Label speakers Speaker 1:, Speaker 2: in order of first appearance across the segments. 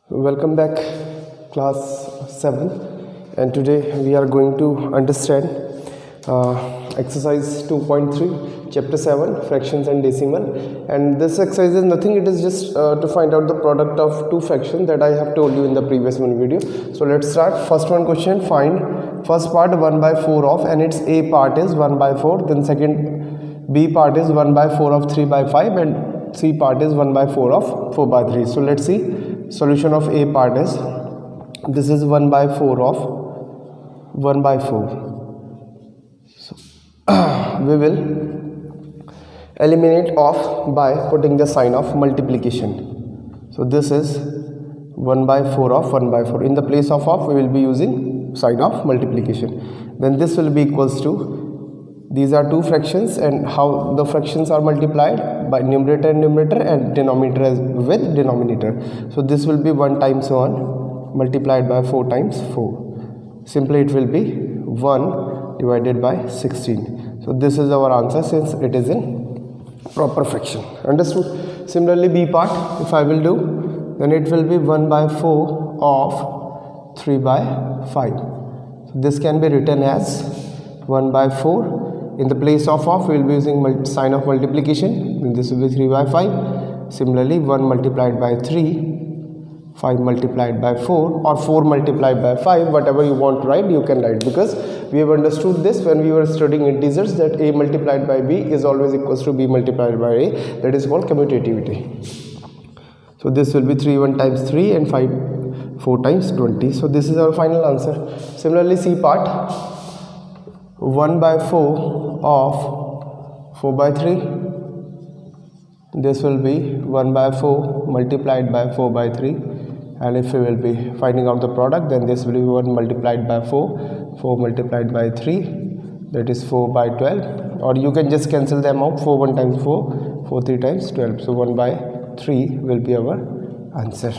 Speaker 1: Welcome back, class 7, and today we are going to understand exercise 2.3 chapter 7 fractions and decimal. And this exercise is nothing, it is just to find out the product of two fractions that I have told you in the previous one video. So let's start. First one question, find first part 1 by 4 of, and its a part is 1 by 4, then second b part is 1 by 4 of 3 by 5, and c part is 1 by 4 of 4 by 3. So let's see. Solution of a part is, this is 1 by 4 of 1 by 4. So we will eliminate off by putting the sign of multiplication. So this is 1 by 4 of 1 by 4. In the place of off, we will be using sign of multiplication. Then this will be equals to, these are two fractions, and how the fractions are multiplied by numerator and numerator, and denominator as with denominator. So this will be 1 times 1 multiplied by 4 times 4. Simply it will be 1 divided by 16. So this is our answer since it is in proper fraction. Understood? Similarly, b part, if I will do, then it will be 1 by 4 of 3 by 5. So this can be written as 1 by 4. In the place of we will be using sign of multiplication, then this will be 3 by 5. Similarly, 1 multiplied by 3, 5 multiplied by 4, or 4 multiplied by 5, whatever you want to write, you can write, because we have understood this when we were studying integers, that a multiplied by b is always equals to b multiplied by a. That is called commutativity. So this will be 3 1 times 3 and 5 4 times 20. So this is our final answer. Similarly, c part, 1 by 4 of 4 by 3. This will be 1 by 4 multiplied by 4 by 3, and if we will be finding out the product, then this will be 1 multiplied by 4, 4 multiplied by 3, that is 4 by 12, or you can just cancel them out. 4 1 times 4, 4 3 times 12. So 1 by 3 will be our answer.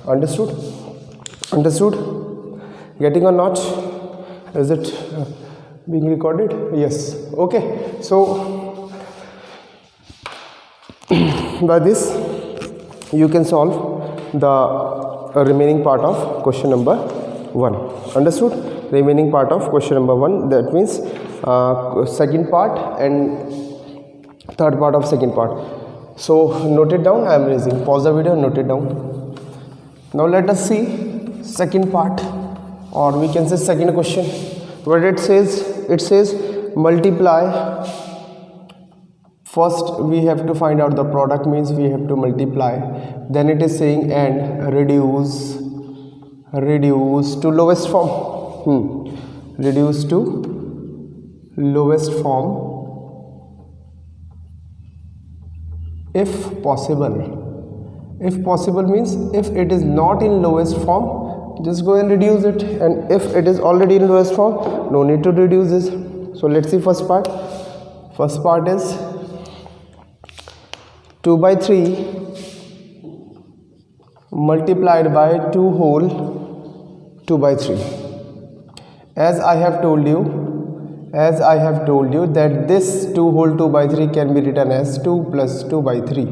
Speaker 1: Understood? Understood? Getting or not? Is it being recorded? Yes. Okay, so by this you can solve the remaining part of question number 1. Understood? Remaining part of question number 1, that means second part and third part of second part. So note it down. I am raising, pause the video, note it down. Now let us see second part, or we can say second question. What it says multiply. First we have to find out the product, means we have to multiply. Then it is saying and reduce to lowest form. Reduce to lowest form if possible. If possible means if it is not in lowest form, just go and reduce it, and if it is already in lowest form, no need to reduce this. So let's see first part. First part is 2 by 3 multiplied by 2 whole 2 by 3. As I have told you that this 2 whole 2 by 3 can be written as 2 plus 2 by 3.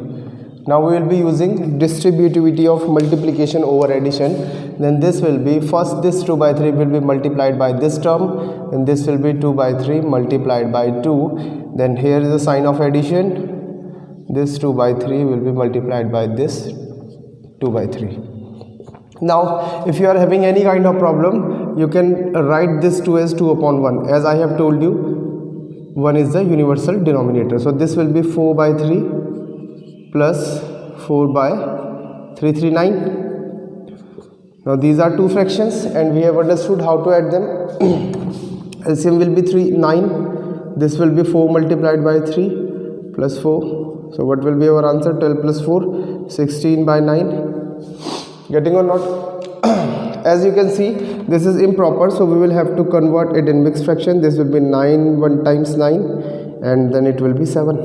Speaker 1: Now we will be using distributivity of multiplication over addition. Then this will be, first this 2 by 3 will be multiplied by this term, and this will be 2 by 3 multiplied by 2. Then here is the sign of addition. This 2 by 3 will be multiplied by this 2 by 3. Now if you are having any kind of problem, you can write this 2 as 2 upon 1. As I have told you, 1 is the universal denominator. So this will be 4 by 3 plus 4 by 3, 3, 9. Now these are two fractions, and we have understood how to add them. LCM will be 3, 9. This will be 4 multiplied by 3 plus 4. So what will be our answer? 12 plus 4, 16 by 9. Getting or not? As you can see, this is improper, so we will have to convert it in mixed fraction. This will be 9 1 times 9, and then it will be 7.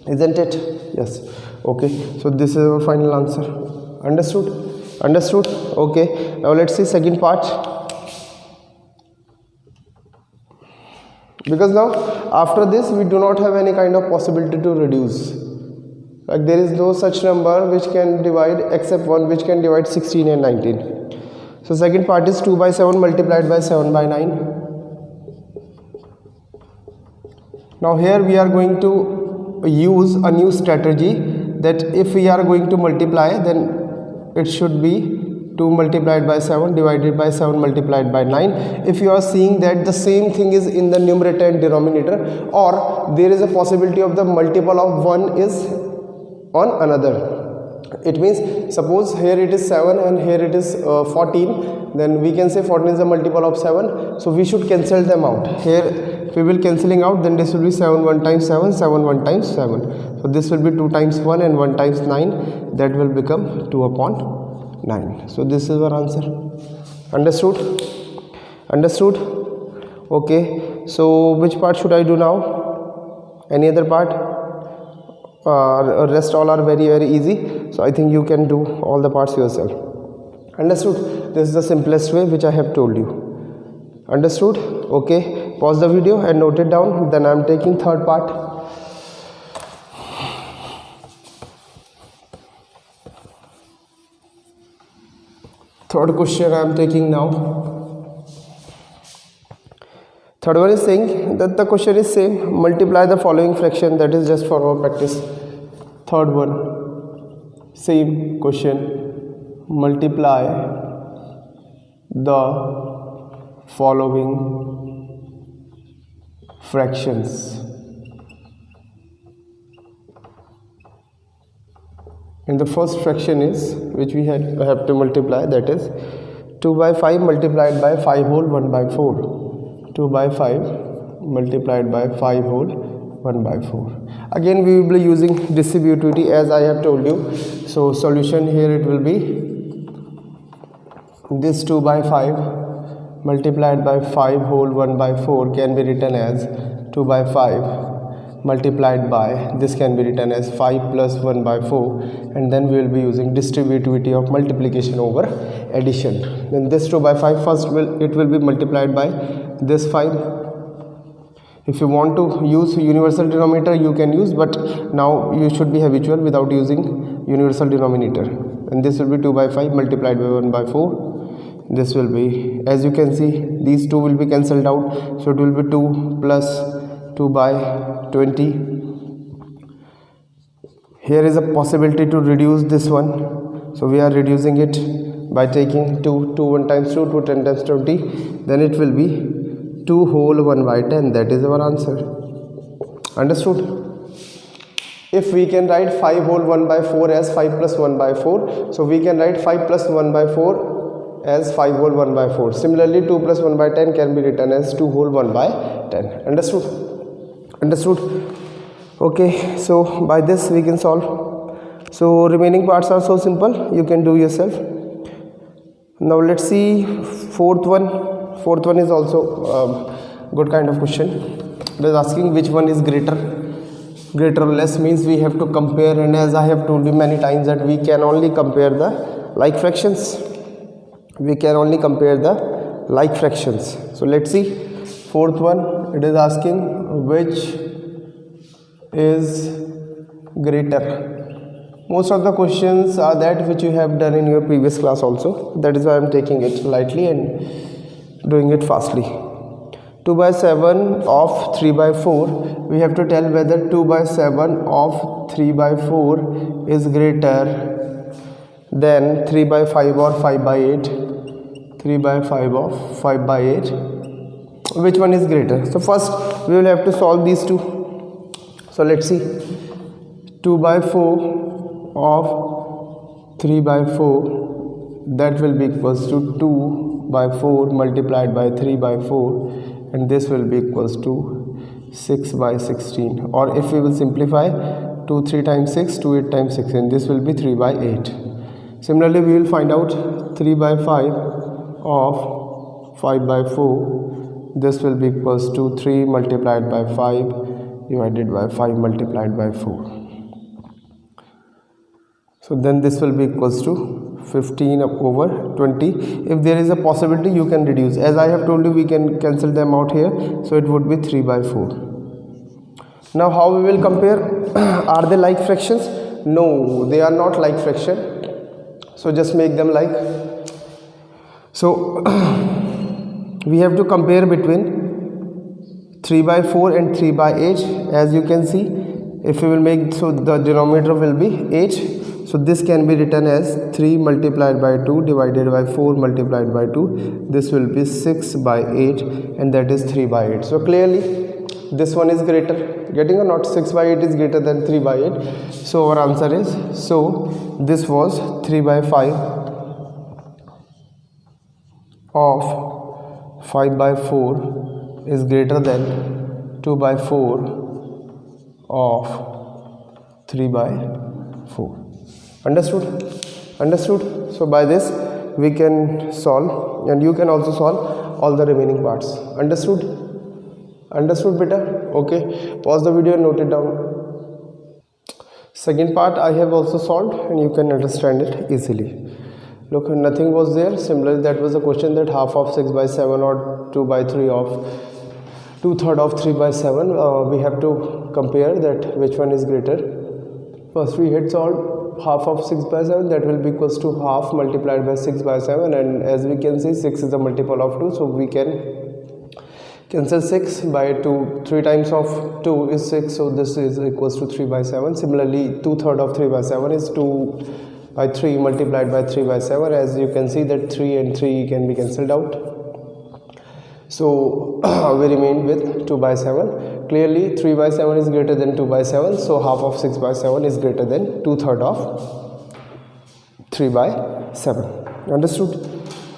Speaker 1: Isn't it? Yes. Okay, so this is our final answer. Understood? Understood? Okay, now let's see second part. because now after this we do not have any kind of possibility to reduce. Like there is no such number which can divide except one which can divide 16 and 19. So second part is 2 by 7 multiplied by 7 by 9. Now here we are going to use a new strategy, that if we are going to multiply, then it should be 2 multiplied by 7 divided by 7 multiplied by 9. If you are seeing that the same thing is in the numerator and denominator, or there is a possibility of the multiple of one is on another, it means suppose here it is 7 and here it is 14, then we can say 14 is a multiple of 7, so we should cancel them out. Here if we will cancelling out, then this will be 7 1 times 7, 7 1 times 7, so this will be 2 times 1 and 1 times 9, that will become 2 upon 9. So this is our answer. Understood? Understood? Okay, so which part should I do now? Any other part? Rest all are very easy, so I think you can do all the parts yourself. Understood? This is the simplest way which I have told you. Understood? Okay, pause the video and note it down. Then I am taking third part. Third question I am taking now. Third one is saying that the question is same, multiply the following fraction, that is just for our practice. Third one, same question, multiply the following fractions. And the first fraction is, which we have to multiply, that is 2 by 5 multiplied by 5 whole 1 by 4. 2 by 5 multiplied by 5 whole 1 by 4. Again we will be using distributivity as I have told you. So solution here it will be this 2 by 5 multiplied by 5 whole 1 by 4 can be written as 2 by 5 multiplied by, this can be written as 5 plus 1 by 4, and then we will be using distributivity of multiplication over addition. Then this 2 by 5 first it will be multiplied by this 5. If you want to use universal denominator you can use, but now you should be habitual without using universal denominator. And this will be 2 by 5 multiplied by 1 by 4. This will be, as you can see, these two will be cancelled out, so it will be 2 plus 2 by 20. Here is a possibility to reduce this one, so we are reducing it by taking 2 1 times 2 2 10 times 20, then it will be 2 whole 1 by 10. That is our answer. Understood? If we can write 5 whole 1 by 4 as 5 plus 1 by 4, so we can write 5 plus 1 by 4 as 5 whole 1 by 4. Similarly 2 plus 1 by 10 can be written as 2 whole 1 by 10. Understood? Understood? Okay, so by this we can solve. So remaining parts are so simple, you can do yourself. Now let's see fourth one. Fourth one is also good kind of question. It is asking which one is greater. Greater or less means we have to compare, and as I have told you many times that we can only compare the like fractions. We can only compare the like fractions. So let's see fourth one. It is asking which is greater. Most of the questions are that which you have done in your previous class also. That is why I am taking it lightly and doing it fastly. 2 by 7 of 3 by 4. We have to tell whether 2 by 7 of 3 by 4 is greater than 3 by 5 or 5 by 8. 3 by 5 of 5 by 8. Which one is greater? So first we will have to solve these two. So let's see. 2 by 4 of 3 by 4, that will be equals to 2 by 4 multiplied by 3 by 4, and this will be equals to 6 by 16. Or if we will simplify, 2 3 times 6, 2 8 times 16, this will be 3 by 8. Similarly we will find out 3 by 5 of 5 by 4, this will be equals to 3 multiplied by 5 divided by 5 multiplied by 4. So then this will be equals to 15 over 20. If there is a possibility, you can reduce. As I have told you, we can cancel them out here, so it would be 3 by 4. Now how we will compare? Are they like fractions? No, they are not like fraction, so just make them like. So we have to compare between 3 by 4 and 3 by 8. As you can see, if we will make, so the denominator will be 8, so this can be written as 3 multiplied by 2 divided by 4 multiplied by 2. This will be 6 by 8, and that is 3 by 8. So clearly this one is greater, getting or not? 6 by 8 is greater than 3 by 8. So our answer is, so this was 3 by 5 of 5 by 4 is greater than 2 by 4 of 3 by 4. Understood? Understood? So by this we can solve, and you can also solve all the remaining parts. Understood? Understood beta? Okay, pause the video and note it down. Second part I have also solved, and you can understand it easily. Look, nothing was there. Similarly, that was a question that half of 6 by 7 or 2 by 3 of 2/3 of 3 by 7. We have to compare that which one is greater. First we had solved half of 6 by 7, that will be equals to half multiplied by 6 by 7, and as we can see, 6 is the multiple of 2, so we can cancel 6 by 2. 3 times of 2 is 6, so this is equals to 3 by 7. Similarly, 2/3 of 3 by 7 is 2 by 3 multiplied by 3 by 7. As you can see that 3 and 3 can be cancelled out, so we remain with 2 by 7. Clearly 3 by 7 is greater than 2 by 7, so half of 6 by 7 is greater than 2/3 of 3 by 7. Understood?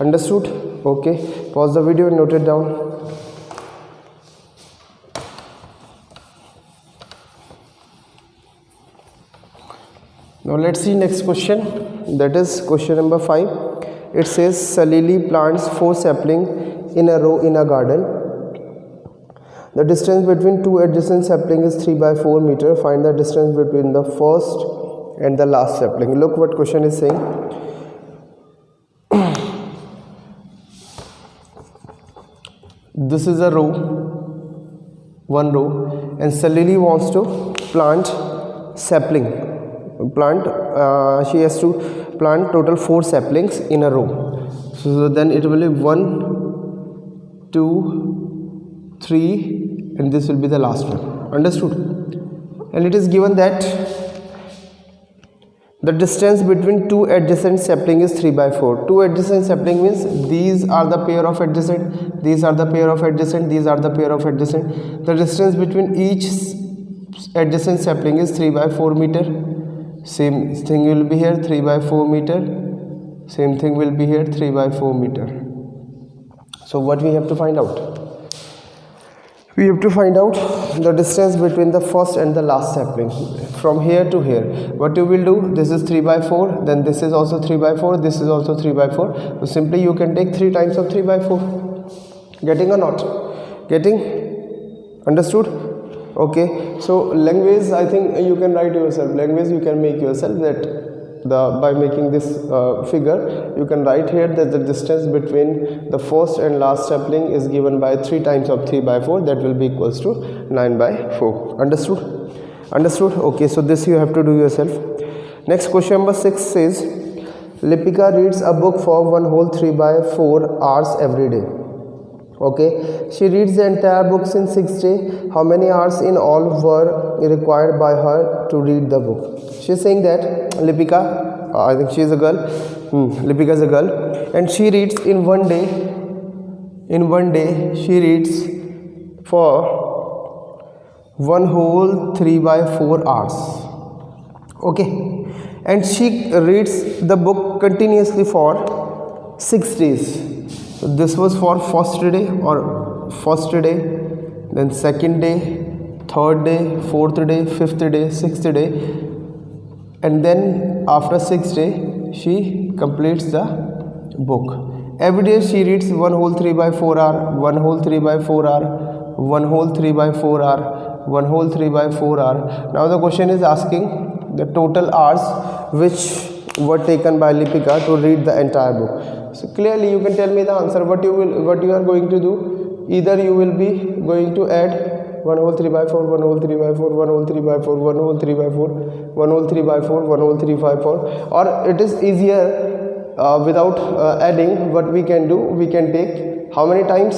Speaker 1: Understood? Okay, pause the video and note it down. Now let's see next question, that is question number 5. It says Salili plants 4 saplings in a row in a garden. The distance between 2 adjacent saplings is 3 by 4 meter. Find the distance between the first and the last sapling. Look what question is saying. This is a row, one row, and Salili wants to plant sapling. She has to plant total 4 saplings in a row. So then it will be 1, 2, 3, and this will be the last one. Understood? And it is given that the distance between 2 adjacent saplings is 3 by 4. 2 adjacent saplings means these are the pair of adjacent, these are the pair of adjacent, these are the pair of adjacent. The distance between each adjacent sapling is 3 by 4 meter. Same thing will be here, 3 by 4 meter. Same thing will be here, 3 by 4 meter. So what we have to find out? We have to find out the distance between the first and the last sapling from here to here. What you will do, this is 3 by 4, then this is also 3 by 4, this is also 3 by 4. So simply you can take 3 times of 3 by 4. Getting or not? Getting? Understood? Okay, so language, I think you can write yourself. Language you can make yourself, that by making this figure, you can write here that the distance between the first and last sapling is given by 3 times of 3 by 4, that will be equals to 9 by 4. Understood? Understood? Okay, so this you have to do yourself. Next question number 6 says Lipika reads a book for 1 whole 3 by 4 hours every day. Okay, she reads the entire books in 6 days. How many hours in all were required by her to read the book? She is saying that Lipika, I think she is a girl, Lipika is a girl, and she reads in one day she reads for 1 whole 3 by 4 hours. Okay, and she reads the book continuously for 6 days. So this was for first day, then second day, third day, fourth day, fifth day, sixth day, and then after 6th day she completes the book. Every day she reads 1 whole 3 by 4 hour, 1 whole 3 by 4 hour, 1 whole 3 by 4 hour, 1 whole 3 by 4 hour. Now the question is asking the total hours which were taken by Lipika to read the entire book. So clearly you can tell me the answer. What you are going to do, either you will be going to add 1 whole 3 by 4, 1 whole 3 by 4, 1 whole 3 by 4, 1 whole 3 by 4, 1 whole 3 by 4, 1 whole 3 by 4, or it is easier without adding. What we can do, we can take how many times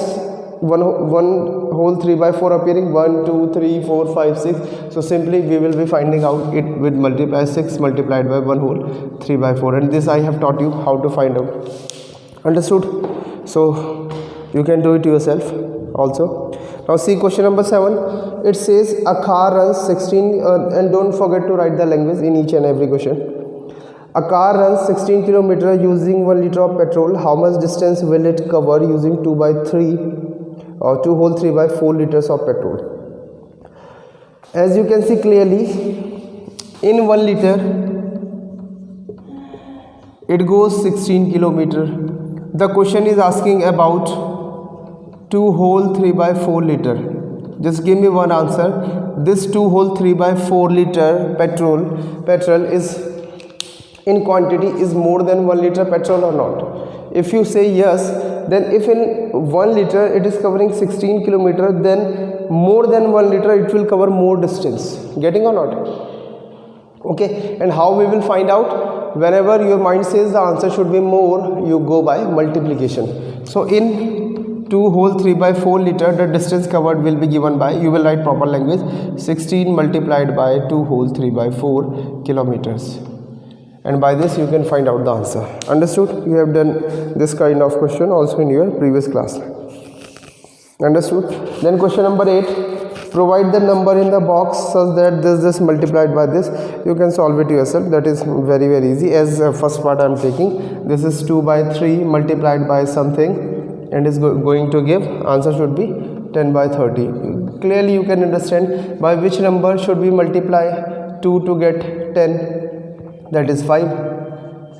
Speaker 1: 1 whole 3 by 4 appearing, 1 2 3 4 5 6. So simply we will be finding out it with multiply 6 multiplied by 1 whole 3 by 4, and this I have taught you how to find out. Understood? So you can do it yourself also. Now see question number 7. It says a car runs 16 and don't forget to write the language in each and every question. A car runs 16 km using 1 liter of petrol. How much distance will it cover using 2 by 3 or 2 whole 3 by 4 liters of petrol? As you can see clearly, in 1 liter it goes 16 km. The question is asking about 2 whole 3 by 4 liter. Just give me one answer. This 2 whole 3 by 4 liter petrol is in quantity is more than 1 liter petrol or not? If you say yes, then if in 1 liter it is covering 16 km, then more than 1 liter it will cover more distance. Getting or not? Okay, and how we will find out? Whenever your mind says the answer should be more, you go by multiplication. So in 2 whole 3 by 4 liter, the distance covered will be given by, you will write proper language, 16 multiplied by 2 whole 3 by 4 kilometers. And by this you can find out the answer. Understood? You have done this kind of question also in your previous class. Understood? Then question number 8. Provide the number in the box such that this multiplied by this. You can solve it yourself. That is very easy. As first part I am taking, this is 2 by 3 multiplied by something, and is going to give, answer should be 10 by 30. Clearly you can understand by which number should we multiply 2 to get 10, that is 5,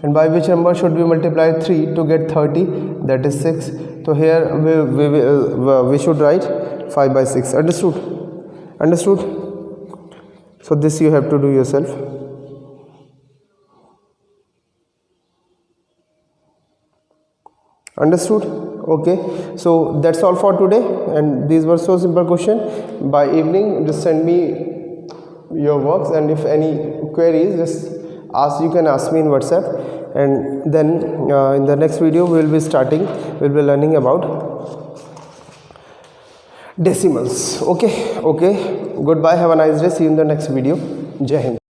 Speaker 1: and by which number should we multiply 3 to get 30, that is 6. So here we should write 5 by 6. Understood? So this you have to do yourself. Understood? Okay, so that's all for today, and these were so simple question. By evening just send me your works, and if any queries just you can ask me in WhatsApp, and then in the next video we'll be learning about decimals. Okay, goodbye, have a nice day, see you in the next video. Jai Hind.